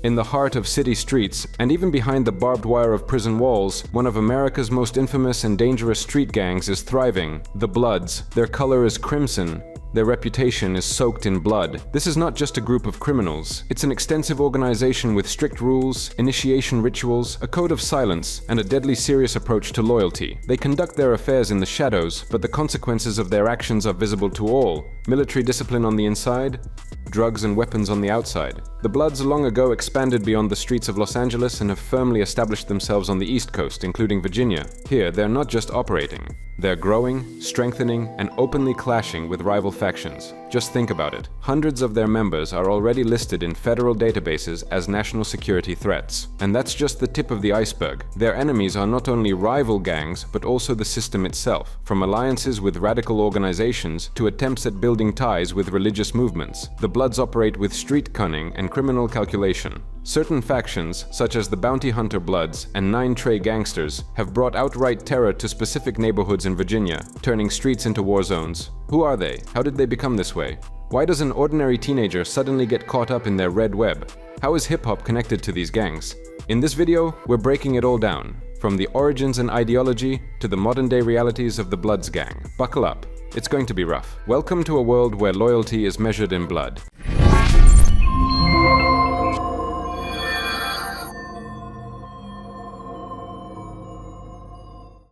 In the heart of city streets, and even behind the barbed wire of prison walls, one of America's most infamous and dangerous street gangs is thriving. The Bloods. Their color is crimson. Their reputation is soaked in blood. This is not just a group of criminals. It's an extensive organization with strict rules, initiation rituals, a code of silence, and a deadly serious approach to loyalty. They conduct their affairs in the shadows, but the consequences of their actions are visible to all. Military discipline on the inside, drugs and weapons on the outside. The Bloods long ago expanded beyond the streets of Los Angeles and have firmly established themselves on the East Coast, including Virginia. Here, they're not just operating. They're growing, strengthening, and openly clashing with rival factions. Just think about it. Hundreds of their members are already listed in federal databases as national security threats. And that's just the tip of the iceberg. Their enemies are not only rival gangs, but also the system itself, from alliances with radical organizations to attempts at building ties with religious movements. The Bloods operate with street cunning and criminal calculation. Certain factions, such as the Bounty Hunter Bloods and 9 Trey Gangsters, have brought outright terror to specific neighborhoods in Virginia, turning streets into war zones. Who are they? How did they become this way? Why does an ordinary teenager suddenly get caught up in their red web? How is hip-hop connected to these gangs? In this video, we're breaking it all down, from the origins and ideology to the modern-day realities of the Bloods gang. Buckle up. It's going to be rough. Welcome to a world where loyalty is measured in blood.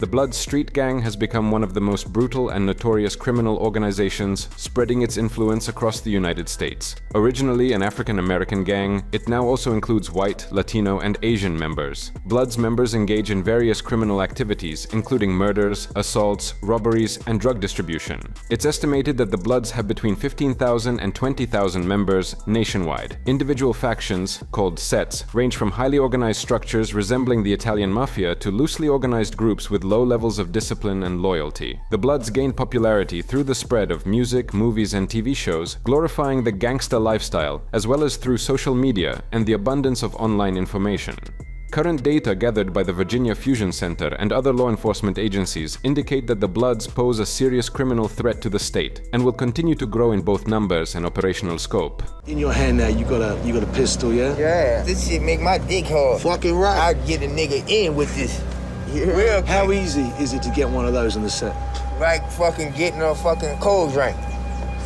The Bloods street gang has become one of the most brutal and notorious criminal organizations, spreading its influence across the United States. Originally an African-American gang, it now also includes white, Latino, and Asian members. Bloods members engage in various criminal activities, including murders, assaults, robberies, and drug distribution. It's estimated that the Bloods have between 15,000 and 20,000 members nationwide. Individual factions, called sets, range from highly organized structures resembling the Italian mafia to loosely organized groups with low levels of discipline and loyalty. The Bloods gained popularity through the spread of music, movies, and TV shows, glorifying the gangsta lifestyle, as well as through social media and the abundance of online information. Current data gathered by the Virginia Fusion Center and other law enforcement agencies indicate that the Bloods pose a serious criminal threat to the state and will continue to grow in both numbers and operational scope. In your hand now, you got a pistol, yeah? Yeah, this shit make my dick hard. Fucking right. I get a nigga in with this. Yeah. Real How quick. easy is it to get one of those in the set? Like fucking getting a fucking cold drink.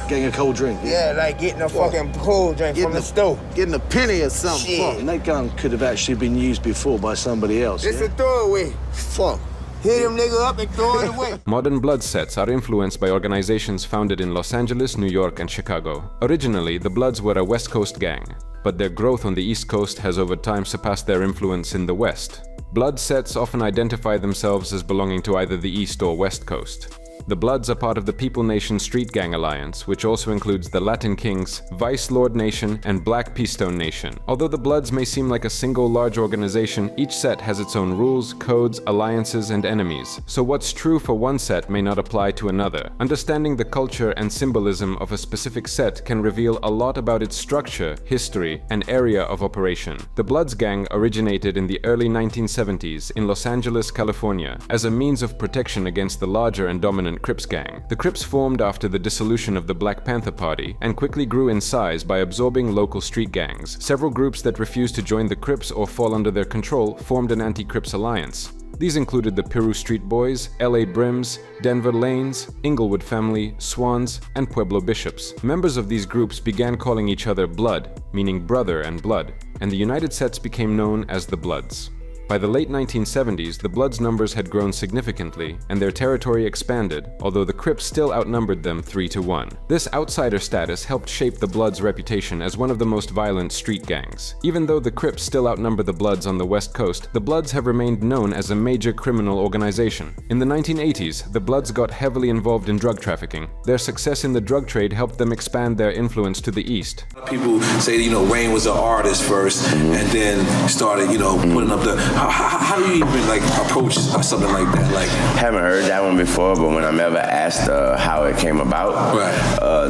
Getting a cold drink? Yeah, like getting a fucking cold drink from the store. Getting a penny or something. Shit. Fuck. And that gun could have actually been used before by somebody else, It's yeah? a throwaway. Fuck. Hit them nigga up and throw it away. Modern Blood sets are influenced by organizations founded in Los Angeles, New York, and Chicago. Originally, the Bloods were a West Coast gang, but their growth on the East Coast has over time surpassed their influence in the West. Blood sets often identify themselves as belonging to either the East or West Coast. The Bloods are part of the People Nation Street Gang Alliance, which also includes the Latin Kings, Vice Lord Nation, and Black Peastone Nation. Although the Bloods may seem like a single large organization, each set has its own rules, codes, alliances, and enemies. So what's true for one set may not apply to another. Understanding the culture and symbolism of a specific set can reveal a lot about its structure, history, and area of operation. The Bloods gang originated in the early 1970s in Los Angeles, California, as a means of protection against the larger and dominant Crips gang. The Crips formed after the dissolution of the Black Panther Party and quickly grew in size by absorbing local street gangs. Several groups that refused to join the Crips or fall under their control formed an anti-Crips alliance. These included the Peru Street Boys, LA Brims, Denver Lanes, Inglewood Family, Swans, and Pueblo Bishops. Members of these groups began calling each other Blood, meaning brother and blood, and the united sets became known as the Bloods. By the late 1970s, the Bloods' numbers had grown significantly, and their territory expanded, although the Crips still outnumbered them 3-1. This outsider status helped shape the Bloods' reputation as one of the most violent street gangs. Even though the Crips still outnumber the Bloods on the West Coast, the Bloods have remained known as a major criminal organization. In the 1980s, the Bloods got heavily involved in drug trafficking. Their success in the drug trade helped them expand their influence to the east. People say, Wayne was an artist first, and then started, putting up the How do you even like approach something like that? Like, haven't heard that one before, but when I'm ever asked how it came about,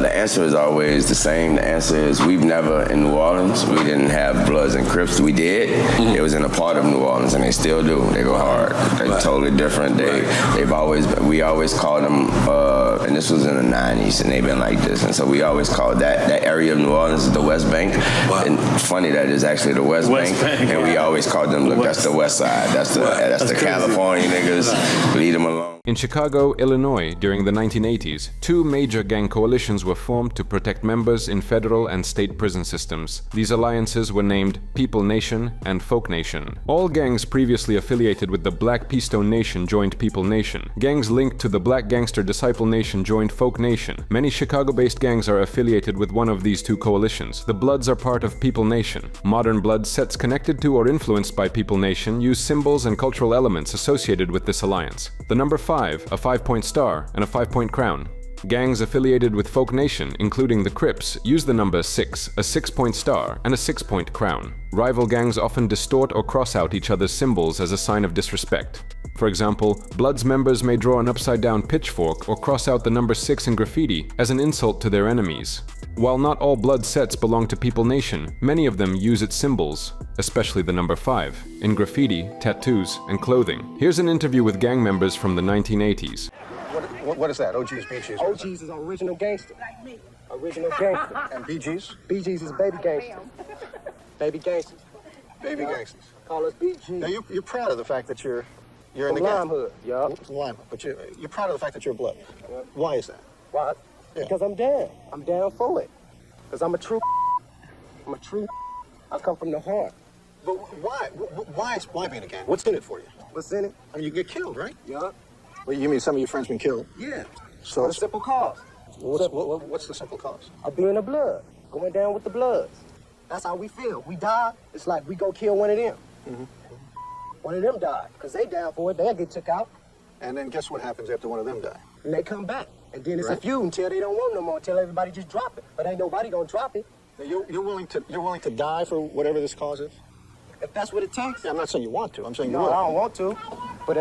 the answer is always the same. The answer is we've never, in New Orleans, we didn't have Bloods and Crips. We did. It was in a part of New Orleans, and they still do. They go hard. They're totally different. We always called them, and this was in the 90s, and they've been like this, and so we always called that area of New Orleans the West Bank. And funny that is actually the West Bank, and we always called them, look, that's the West Side. That's the California niggas. Leave them alone. In Chicago, Illinois, during the 1980s, two major gang coalitions were formed to protect members in federal and state prison systems. These alliances were named People Nation and Folk Nation. All gangs previously affiliated with the Black P-Stone Nation joined People Nation. Gangs linked to the Black Gangster Disciple Nation joined Folk Nation. Many Chicago-based gangs are affiliated with one of these two coalitions. The Bloods are part of People Nation. Modern Blood sets connected to or influenced by People Nation use symbols and cultural elements associated with this alliance. The number 5, a 5-point star, and a 5-point crown. Gangs affiliated with Folk Nation, including the Crips, use the number 6, a 6-point star, and a 6-point crown. Rival gangs often distort or cross out each other's symbols as a sign of disrespect. For example, Bloods members may draw an upside-down pitchfork or cross out the number 6 in graffiti as an insult to their enemies. While not all Blood sets belong to People Nation, many of them use its symbols, especially the number 5, in graffiti, tattoos, and clothing. Here's an interview with gang members from the 1980s. What is that? OGs, BGs? OGs is original gangster. Original gangster. And BGs? BGs is baby gangsters. Baby gangsters. Baby gangsters. Call us BGs. Now, you're proud of the fact that you're in the Lime gang. Hood, yeah. Lime, but you're proud of the fact that you're Blood. Yeah. Why is that? Why? Yeah. Because I'm down. I'm down for it. Because I'm a true. I come from the heart. But why being a gang? What's in it for you? What's in it? I mean, you get killed, right? Yeah. Well, you mean some of your friends been killed? Yeah. So For the simple cause. what's the simple cause? Of being a Blood. Going down with the Bloods. That's how we feel. We die, it's like we go kill one of them. Mm-hmm. One of them died. Because they down for it, they'll get took out. And then guess what happens after one of them die? And they come back. And then it's a feud until they don't want no more, until everybody just drop it. But ain't nobody gonna drop it. Now, you're willing to die for whatever this cause is? If that's what it takes. Yeah, I'm not saying you want to. I'm saying you No, will. I don't want to. But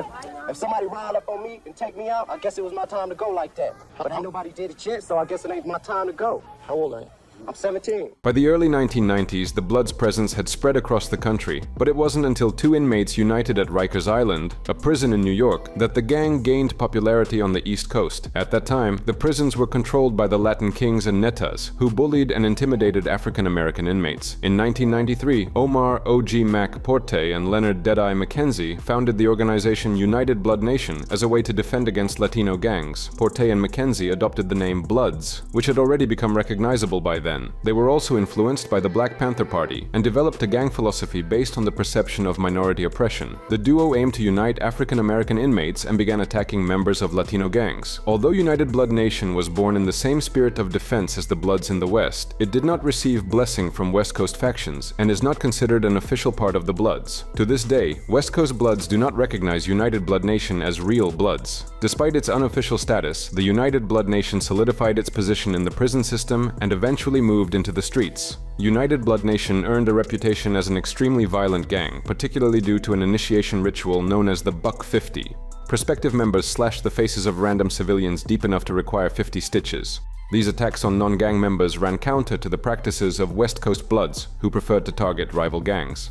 if somebody riled up on me and take me out, I guess it was my time to go like that. But ain't nobody did it yet, so I guess it ain't my time to go. How old are you? I'm 17. By the early 1990s, the Bloods' presence had spread across the country, but it wasn't until two inmates united at Rikers Island, a prison in New York, that the gang gained popularity on the East Coast. At that time, the prisons were controlled by the Latin Kings and Netas, who bullied and intimidated African-American inmates. In 1993, Omar O.G. Mac Porte and Leonard Deadeye McKenzie founded the organization United Blood Nation as a way to defend against Latino gangs. Porte and McKenzie adopted the name Bloods, which had already become recognizable by then. They were also influenced by the Black Panther Party and developed a gang philosophy based on the perception of minority oppression. The duo aimed to unite African-American inmates and began attacking members of Latino gangs. Although United Blood Nation was born in the same spirit of defense as the Bloods in the West, it did not receive blessing from West Coast factions and is not considered an official part of the Bloods. To this day, West Coast Bloods do not recognize United Blood Nation as real Bloods. Despite its unofficial status, the United Blood Nation solidified its position in the prison system and eventually moved into the streets. United Blood Nation earned a reputation as an extremely violent gang, particularly due to an initiation ritual known as the Buck 50. Prospective members slashed the faces of random civilians deep enough to require 50 stitches. These attacks on non-gang members ran counter to the practices of West Coast Bloods, who preferred to target rival gangs.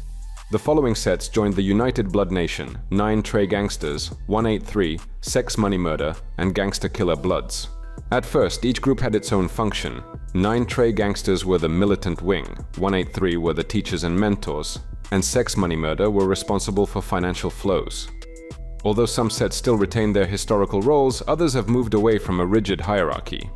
The following sets joined the United Blood Nation: 9 Trey Gangsters, 183, Sex Money Murder, and Gangster Killer Bloods. At first, each group had its own function. 9 Trey Gangsters were the militant wing, 183 were the teachers and mentors, and Sex Money Murder were responsible for financial flows. Although some sets still retain their historical roles, others have moved away from a rigid hierarchy.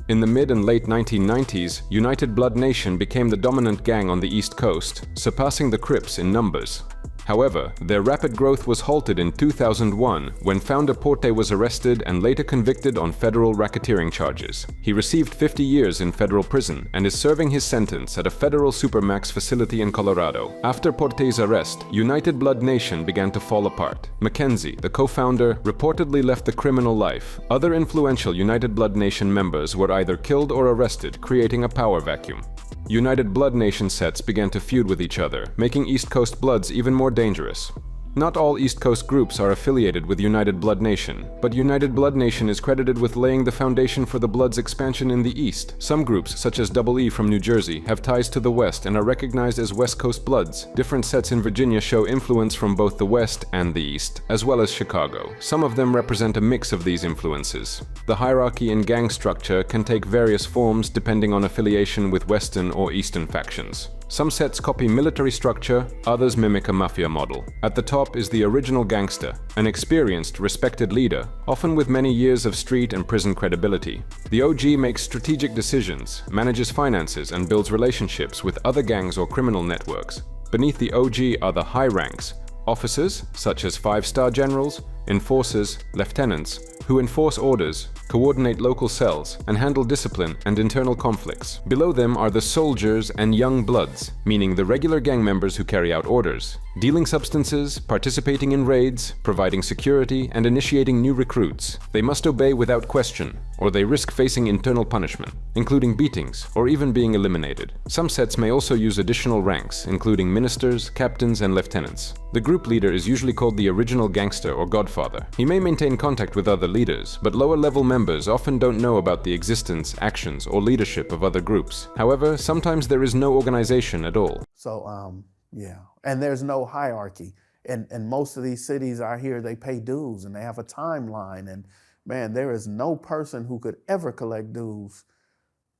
In the mid and late 1990s, United Blood Nation became the dominant gang on the East Coast, surpassing the Crips in numbers. However, their rapid growth was halted in 2001 when founder Porte was arrested and later convicted on federal racketeering charges. He received 50 years in federal prison and is serving his sentence at a federal supermax facility in Colorado. After Porte's arrest, United Blood Nation began to fall apart. McKenzie, the co-founder, reportedly left the criminal life. Other influential United Blood Nation members were either killed or arrested, creating a power vacuum. United Blood Nation sets began to feud with each other, making East Coast Bloods even more dangerous. Not all East Coast groups are affiliated with United Blood Nation, but United Blood Nation is credited with laying the foundation for the Bloods' expansion in the East. Some groups, such as Double E from New Jersey, have ties to the West and are recognized as West Coast Bloods. Different sets in Virginia show influence from both the West and the East, as well as Chicago. Some of them represent a mix of these influences. The hierarchy and gang structure can take various forms depending on affiliation with Western or Eastern factions. Some sets copy military structure, others mimic a mafia model. At the top is the original gangster, an experienced, respected leader, often with many years of street and prison credibility. The OG makes strategic decisions, manages finances, and builds relationships with other gangs or criminal networks. Beneath the OG are the high ranks, officers, such as 5-star generals, enforcers, lieutenants, who enforce orders, coordinate local cells, and handle discipline and internal conflicts. Below them are the soldiers and young bloods, meaning the regular gang members who carry out orders, dealing substances, participating in raids, providing security, and initiating new recruits. They must obey without question, or they risk facing internal punishment, including beatings, or even being eliminated. Some sets may also use additional ranks, including ministers, captains, and lieutenants. The group leader is usually called the original gangster or godfather. He may maintain contact with other leaders, but lower-level members often don't know about the existence, actions, or leadership of other groups. However, sometimes there is no organization at all. So, yeah, and there's no hierarchy. And most of these cities I hear they pay dues and they have a timeline. And man, there is no person who could ever collect dues.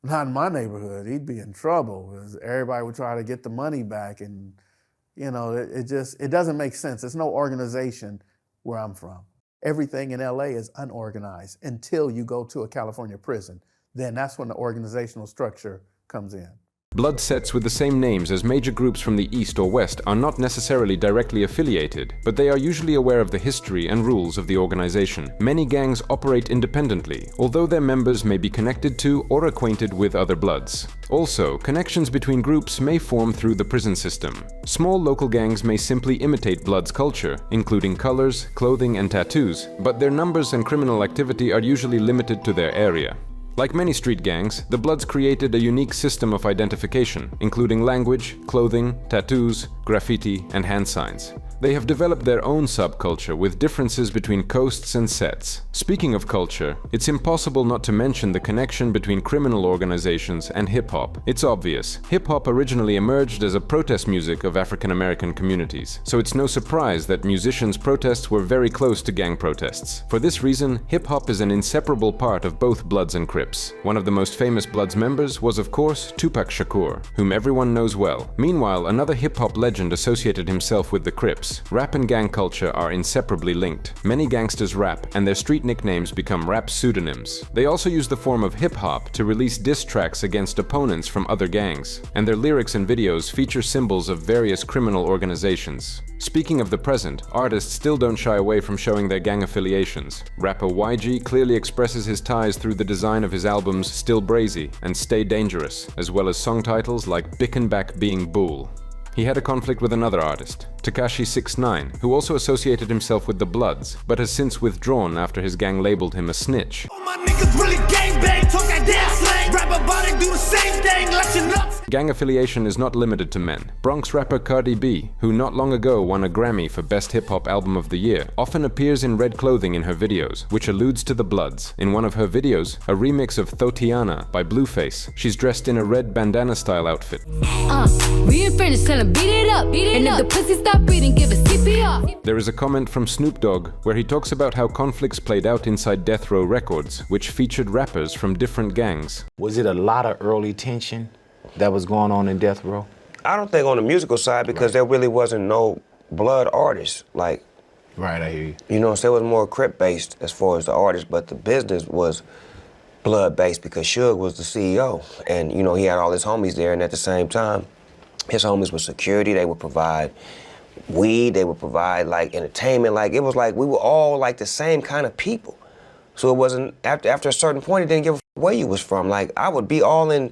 Not in my neighborhood. He'd be in trouble because everybody would try to get the money back. And, you know, it doesn't make sense. There's no organization where I'm from. Everything in LA is unorganized until you go to a California prison. Then that's when the organizational structure comes in. Blood sets with the same names as major groups from the East or West are not necessarily directly affiliated, but they are usually aware of the history and rules of the organization. Many gangs operate independently, although their members may be connected to or acquainted with other Bloods. Also, connections between groups may form through the prison system. Small local gangs may simply imitate Bloods' culture, including colors, clothing, and tattoos, but their numbers and criminal activity are usually limited to their area. Like many street gangs, the Bloods created a unique system of identification, including language, clothing, tattoos, graffiti, and hand signs. They have developed their own subculture with differences between coasts and sets. Speaking of culture, it's impossible not to mention the connection between criminal organizations and hip-hop. It's obvious. Hip-hop originally emerged as a protest music of African-American communities, so it's no surprise that musicians' protests were very close to gang protests. For this reason, hip-hop is an inseparable part of both Bloods and Crips. One of the most famous Bloods members was, of course, Tupac Shakur, whom everyone knows well. Meanwhile, another hip-hop legend associated himself with the Crips. Rap and gang culture are inseparably linked. Many gangsters rap, and their street nicknames become rap pseudonyms. They also use the form of hip-hop to release diss tracks against opponents from other gangs, and their lyrics and videos feature symbols of various criminal organizations. Speaking of the present, artists still don't shy away from showing their gang affiliations. Rapper YG clearly expresses his ties through the design of his albums Still Brazy and Stay Dangerous, as well as song titles like Bickin' Back Being Bull. He had a conflict with another artist, Tekashi 6ix9ine, who also associated himself with the Bloods, but has since withdrawn after his gang labeled him a snitch. Gang affiliation is not limited to men. Bronx rapper Cardi B, who not long ago won a Grammy for Best Hip Hop Album of the Year, often appears in red clothing in her videos, which alludes to the Bloods. In one of her videos, a remix of Thotiana by Blueface, she's dressed in a red bandana-style outfit. We in French, tell him beat it up, and if the pussy stop breathing, give it CPR. There is a comment from Snoop Dogg where he talks about how conflicts played out inside Death Row Records, which featured rappers from different gangs. Was it a lot of early tension that was going on in Death Row? I don't think on the musical side, because there really wasn't no Blood artists. Like, right, I hear you. You know, so it was more Crip-based as far as the artists, but the business was Blood-based because Suge was the CEO. And, you know, he had all his homies there, and at the same time, his homies were security. They would provide weed, they would provide, like, entertainment. Like, it was like we were all, like, the same kind of people. So it wasn't, after a certain point, it didn't give a where you was from. Like, I would be all in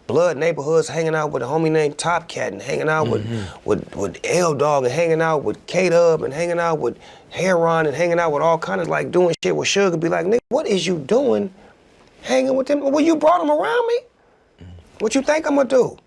Blood neighborhoods, hanging out with a homie named Top Cat, and hanging out with L Dog, and hanging out with K-Dub, and hanging out with Heron, and hanging out with all kind of, like, doing shit with Suge. Be like, nigga, what is you doing hanging with them? Well, you brought them around me? What you think I'm gonna do?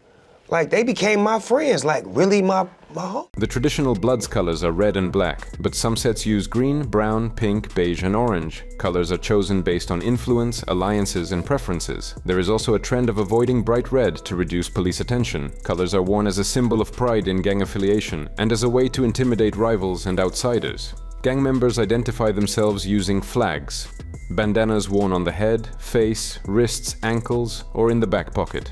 Like, they became my friends, like, really my The traditional Bloods colors are red and black, but some sets use green, brown, pink, beige, and orange. Colors are chosen based on influence, alliances, and preferences. There is also a trend of avoiding bright red to reduce police attention. Colors are worn as a symbol of pride in gang affiliation and as a way to intimidate rivals and outsiders. Gang members identify themselves using flags, bandanas worn on the head, face, wrists, ankles, or in the back pocket.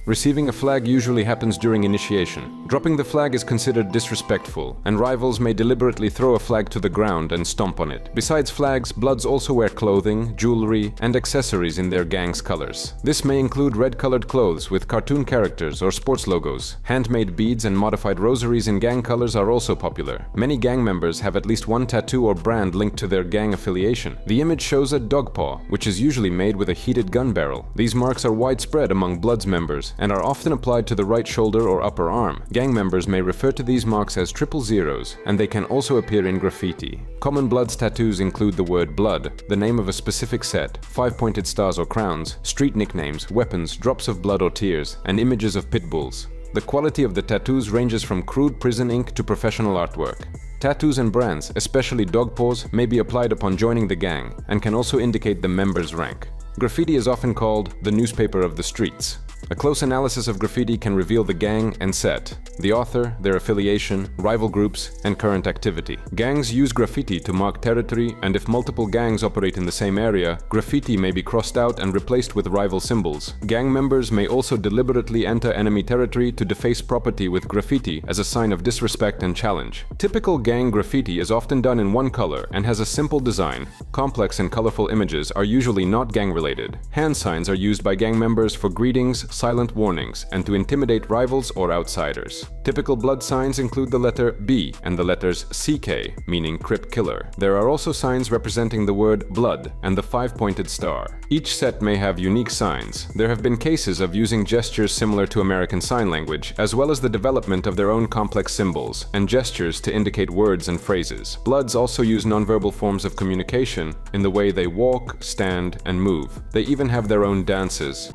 Receiving a flag usually happens during initiation. Dropping the flag is considered disrespectful, and rivals may deliberately throw a flag to the ground and stomp on it. Besides flags, Bloods also wear clothing, jewelry, and accessories in their gang's colors. This may include red-colored clothes with cartoon characters or sports logos. Handmade beads and modified rosaries in gang colors are also popular. Many gang members have at least one tattoo or brand linked to their gang affiliation. The image shows a dog paw, which is usually made with a heated gun barrel. These marks are widespread among Bloods members and are often applied to the right shoulder or upper arm. Gang members may refer to these marks as 000s, and they can also appear in graffiti. Common Bloods tattoos include the word blood, the name of a specific set, 5-pointed stars or crowns, street nicknames, weapons, drops of blood or tears, and images of pit bulls. The quality of the tattoos ranges from crude prison ink to professional artwork. Tattoos and brands, especially dog paws, may be applied upon joining the gang and can also indicate the member's rank. Graffiti is often called the newspaper of the streets. A close analysis of graffiti can reveal the gang and set, the author, their affiliation, rival groups, and current activity. Gangs use graffiti to mark territory, and if multiple gangs operate in the same area, graffiti may be crossed out and replaced with rival symbols. Gang members may also deliberately enter enemy territory to deface property with graffiti as a sign of disrespect and challenge. Typical gang graffiti is often done in one color and has a simple design. Complex and colorful images are usually not gang-related. Hand signs are used by gang members for greetings, silent warnings, and to intimidate rivals or outsiders. Typical Blood signs include the letter B and the letters CK, meaning Crip Killer. There are also signs representing the word blood and the 5-pointed star. Each set may have unique signs. There have been cases of using gestures similar to American Sign Language, as well as the development of their own complex symbols and gestures to indicate words and phrases. Bloods also use nonverbal forms of communication in the way they walk, stand, and move. They even have their own dances.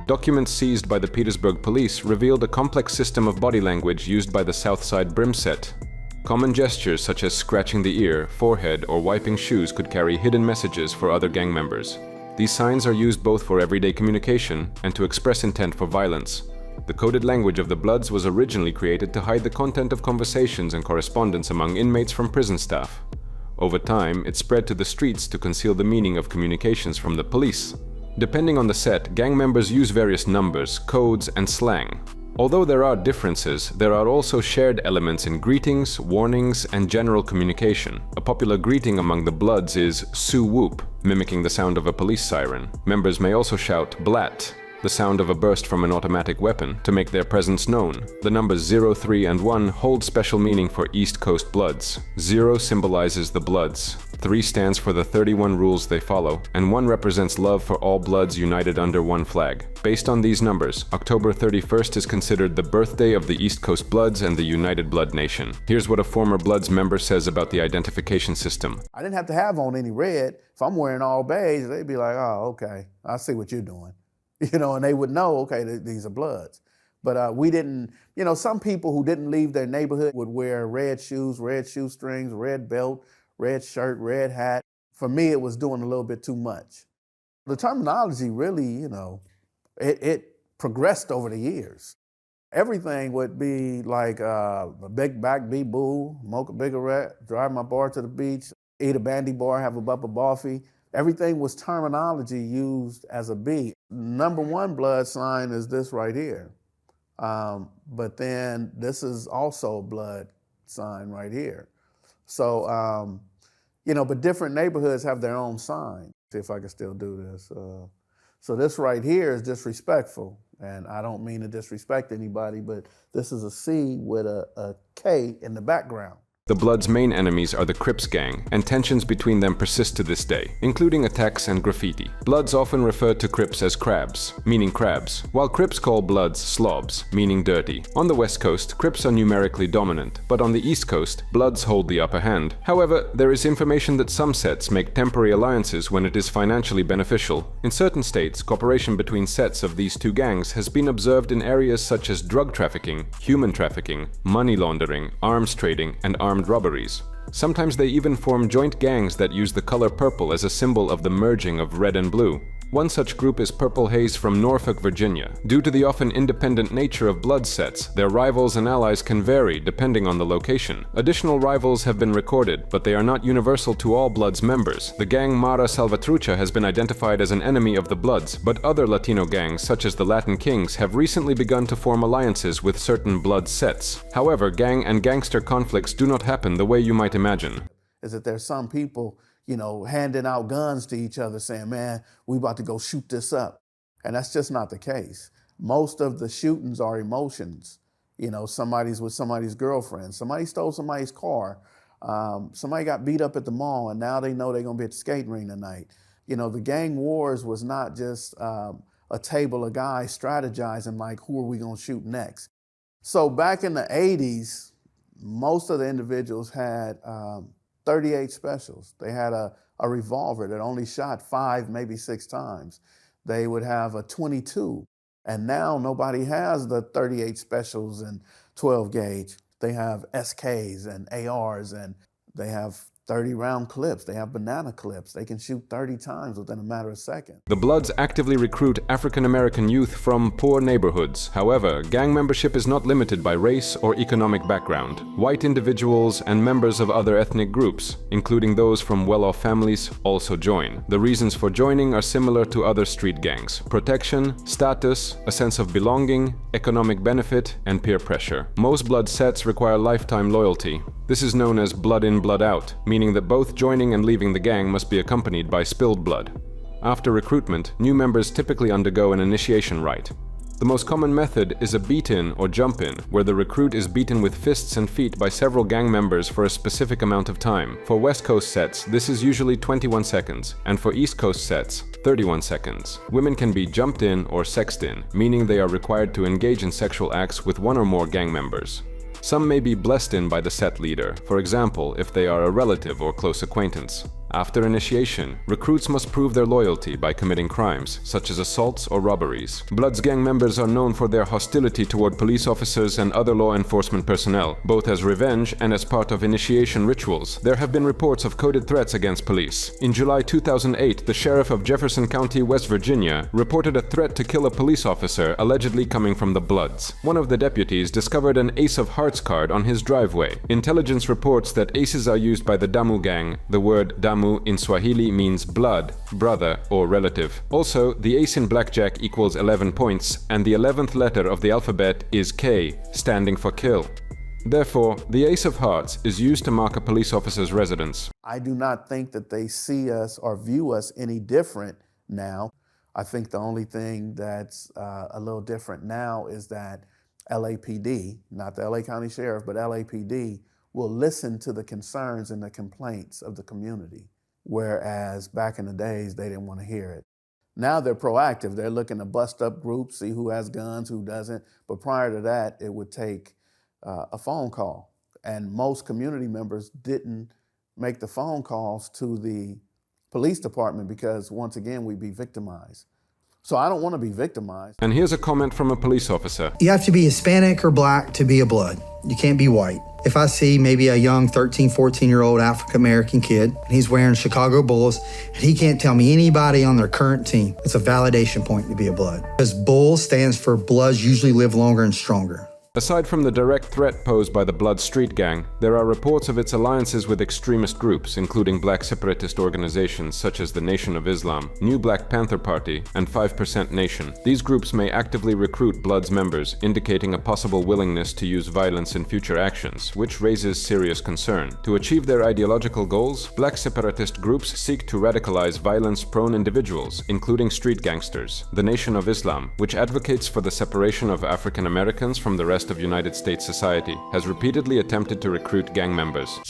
Documents seized by the Petersburg police revealed a complex system of body language used by the Southside Brim set. Common gestures such as scratching the ear, forehead, or wiping shoes could carry hidden messages for other gang members. These signs are used both for everyday communication and to express intent for violence. The coded language of the Bloods was originally created to hide the content of conversations and correspondence among inmates from prison staff. Over time, it spread to the streets to conceal the meaning of communications from the police. Depending on the set, gang members use various numbers, codes, and slang. Although there are differences, there are also shared elements in greetings, warnings, and general communication. A popular greeting among the Bloods is "Sue Whoop," mimicking the sound of a police siren. Members may also shout "Blat," the sound of a burst from an automatic weapon, to make their presence known. The numbers 0, 3, and 1 hold special meaning for East Coast Bloods. 0 symbolizes the Bloods, 3 stands for the 31 rules they follow, and 1 represents love for all Bloods united under one flag. Based on these numbers, October 31st is considered the birthday of the East Coast Bloods and the United Blood Nation. Here's what a former Bloods member says about the identification system. I didn't have to have on any red. If I'm wearing all beige, they'd be like, oh, okay, I see what you're doing. You know, and they would know, okay, these are Bloods. But we didn't, you know, some people who didn't leave their neighborhood would wear red shoes, red shoestrings, red belt, red shirt, red hat. For me, it was doing a little bit too much. The terminology really, you know, it progressed over the years. Everything would be like a big back be boo, smoke a cigarette, drive my bar to the beach, eat a bandy bar, have a cup of coffee. Everything was terminology used as a B. Number 1 blood sign is this right here. But then this is also a blood sign right here. So, you know, but different neighborhoods have their own sign. See if I can still do this. So this right here is disrespectful. And I don't mean to disrespect anybody, but this is a C with a K in the background. The Bloods' main enemies are the Crips gang, and tensions between them persist to this day, including attacks and graffiti. Bloods often refer to Crips as crabs, meaning crabs, while Crips call Bloods slobs, meaning dirty. On the West Coast, Crips are numerically dominant, but on the East Coast, Bloods hold the upper hand. However, there is information that some sets make temporary alliances when it is financially beneficial. In certain states, cooperation between sets of these two gangs has been observed in areas such as drug trafficking, human trafficking, money laundering, arms trading, and armed robberies. Sometimes they even form joint gangs that use the color purple as a symbol of the merging of red and blue. One such group is Purple Haze from Norfolk, Virginia. Due to the often independent nature of Blood sets, their rivals and allies can vary depending on the location. Additional rivals have been recorded, but they are not universal to all Bloods members. The gang Mara Salvatrucha has been identified as an enemy of the Bloods, but other Latino gangs, such as the Latin Kings, have recently begun to form alliances with certain Blood sets. However, gang and gangster conflicts do not happen the way you might imagine. Is that there's some people, you know, handing out guns to each other saying, man, we about to go shoot this up. And that's just not the case. Most of the shootings are emotions. You know, somebody's with somebody's girlfriend, somebody stole somebody's car, somebody got beat up at the mall and now they know they're gonna be at the skating ring tonight. You know, the gang wars was not just a table of guys strategizing like, who are we gonna shoot next? So back in the 80s, most of the individuals had 38 specials. They had a revolver that only shot 5, maybe 6 times. They would have a .22. And now nobody has the 38 specials and 12 gauge. They have SKs and ARs, and they have 30-round clips. They have banana clips. They can shoot 30 times within a matter of seconds. The Bloods actively recruit African-American youth from poor neighborhoods. However, gang membership is not limited by race or economic background. White individuals and members of other ethnic groups, including those from well-off families, also join. The reasons for joining are similar to other street gangs: protection, status, a sense of belonging, economic benefit, and peer pressure. Most Blood sets require lifetime loyalty. This is known as blood in, blood out, meaning that both joining and leaving the gang must be accompanied by spilled blood. After recruitment, new members typically undergo an initiation rite. The most common method is a beat-in or jump-in, where the recruit is beaten with fists and feet by several gang members for a specific amount of time. For West Coast sets, this is usually 21 seconds, and for East Coast sets, 31 seconds. Women can be jumped in or sexed in, meaning they are required to engage in sexual acts with one or more gang members. Some may be blessed in by the set leader, for example, if they are a relative or close acquaintance. After initiation, recruits must prove their loyalty by committing crimes, such as assaults or robberies. Bloods gang members are known for their hostility toward police officers and other law enforcement personnel, both as revenge and as part of initiation rituals. There have been reports of coded threats against police. In July 2008, the sheriff of Jefferson County, West Virginia, reported a threat to kill a police officer allegedly coming from the Bloods. One of the deputies discovered an Ace of Hearts card on his driveway. Intelligence reports that aces are used by the Damu gang. The word Damu in Swahili means blood, brother, or relative. Also, the ace in blackjack equals 11 points, and the 11th letter of the alphabet is K, standing for kill. Therefore, the Ace of Hearts is used to mark a police officer's residence. I do not think that they see us or view us any different now. I think the only thing that's a little different now is that LAPD, not the LA County Sheriff, but LAPD will listen to the concerns and the complaints of the community. Whereas back in the days, they didn't want to hear it. Now they're proactive. They're looking to bust up groups, see who has guns, who doesn't. But prior to that, it would take a phone call. And most community members didn't make the phone calls to the police department because, once again, we'd be victimized. So I don't want to be victimized. And here's a comment from a police officer. You have to be Hispanic or black to be a Blood. You can't be white. If I see maybe a young 13, 14-year-old African-American kid, and he's wearing Chicago Bulls, and he can't tell me anybody on their current team, it's a validation point to be a Blood. Because Bull stands for Bloods usually live longer and stronger. Aside from the direct threat posed by the Blood Street Gang, there are reports of its alliances with extremist groups, including black separatist organizations such as the Nation of Islam, New Black Panther Party, and 5% Nation. These groups may actively recruit Blood's members, indicating a possible willingness to use violence in future actions, which raises serious concern. To achieve their ideological goals, black separatist groups seek to radicalize violence-prone individuals, including street gangsters. The Nation of Islam, which advocates for the separation of African Americans from the rest rest of United States society, has repeatedly attempted to recruit gang members.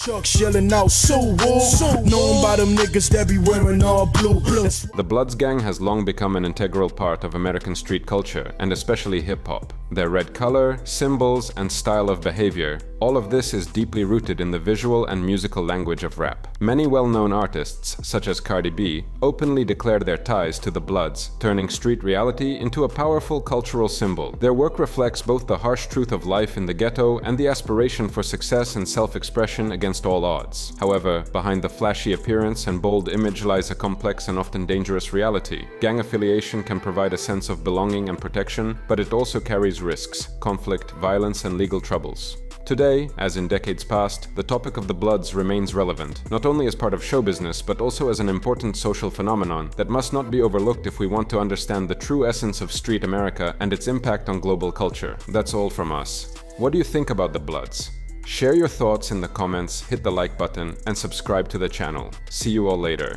The Bloods gang has long become an integral part of American street culture, and especially hip-hop. Their red color, symbols, and style of behavior, all of this is deeply rooted in the visual and musical language of rap. Many well-known artists, such as Cardi B, openly declare their ties to the Bloods, turning street reality into a powerful cultural symbol. Their work reflects both the harsh truth of life in the ghetto and the aspiration for success and self-expression against all odds. However, behind the flashy appearance and bold image lies a complex and often dangerous reality. Gang affiliation can provide a sense of belonging and protection, but it also carries risks, conflict, violence, and legal troubles. Today, as in decades past, the topic of the Bloods remains relevant, not only as part of show business, but also as an important social phenomenon that must not be overlooked if we want to understand the true essence of street America and its impact on global culture. That's all from us. What do you think about the Bloods? Share your thoughts in the comments, hit the like button, and subscribe to the channel. See you all later.